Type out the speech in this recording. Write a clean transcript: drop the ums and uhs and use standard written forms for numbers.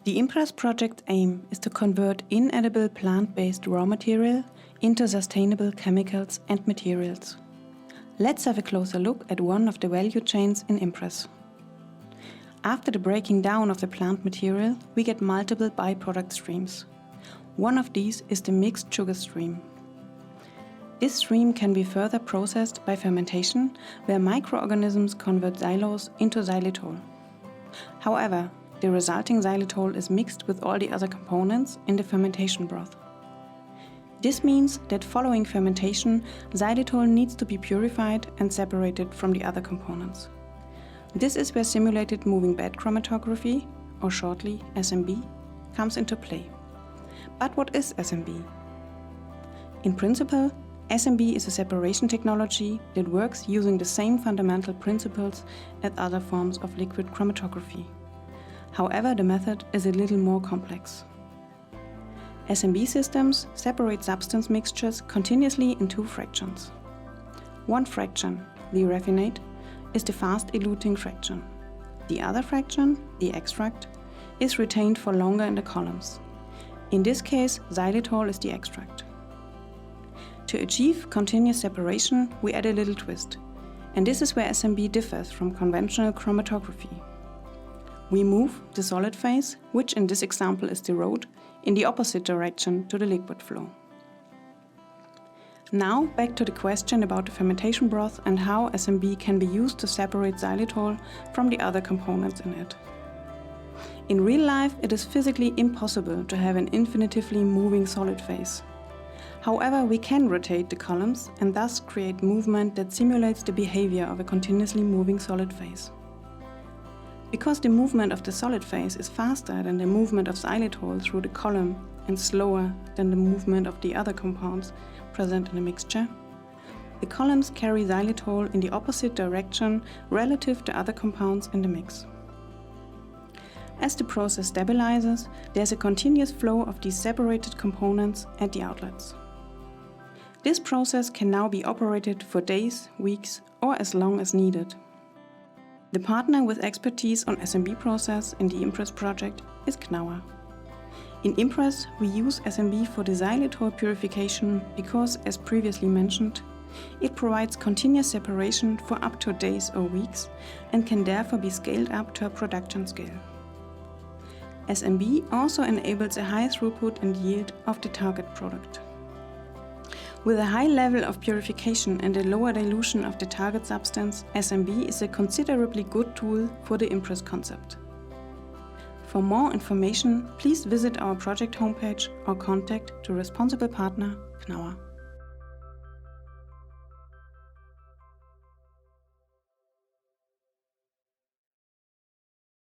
The IMPRESS project's aim is to convert inedible plant-based raw material into sustainable chemicals and materials. Let's have a closer look at one of the value chains in IMPRESS. After the breaking down of the plant material, we get multiple byproduct streams. One of these is the mixed sugar stream. This stream can be further processed by fermentation, where microorganisms convert xylose into xylitol. However, the resulting xylitol is mixed with all the other components in the fermentation broth. This means that following fermentation, xylitol needs to be purified and separated from the other components. This is where simulated moving bed chromatography, or shortly SMB, comes into play. But what is SMB? In principle, SMB is a separation technology that works using the same fundamental principles as other forms of liquid chromatography. However, the method is a little more complex. SMB systems separate substance mixtures continuously in two fractions. One fraction, the raffinate, is the fast-eluting fraction. The other fraction, the extract, is retained for longer in the columns. In this case, xylitol is the extract. To achieve continuous separation, we add a little twist, and this is where SMB differs from conventional chromatography. We move the solid phase, which in this example is the rod, in the opposite direction to the liquid flow. Now back to the question about the fermentation broth and how SMB can be used to separate xylitol from the other components in it. In real life, it is physically impossible to have an infinitively moving solid phase. However, we can rotate the columns and thus create movement that simulates the behavior of a continuously moving solid phase. Because the movement of the solid phase is faster than the movement of xylitol through the column and slower than the movement of the other compounds present in the mixture, the columns carry xylitol in the opposite direction relative to other compounds in the mix. As the process stabilizes, there's a continuous flow of these separated components at the outlets. This process can now be operated for days, weeks, or as long as needed. The partner with expertise on SMB process in the IMPRESS project is Knauer. In IMPRESS, we use SMB for the xylitol purification because, as previously mentioned, it provides continuous separation for up to days or weeks and can therefore be scaled up to a production scale. SMB also enables a high throughput and yield of the target product. With a high level of purification and a lower dilution of the target substance, SMB is a considerably good tool for the IMPRESS concept. For more information, please visit our project homepage or contact the responsible partner, Knauer.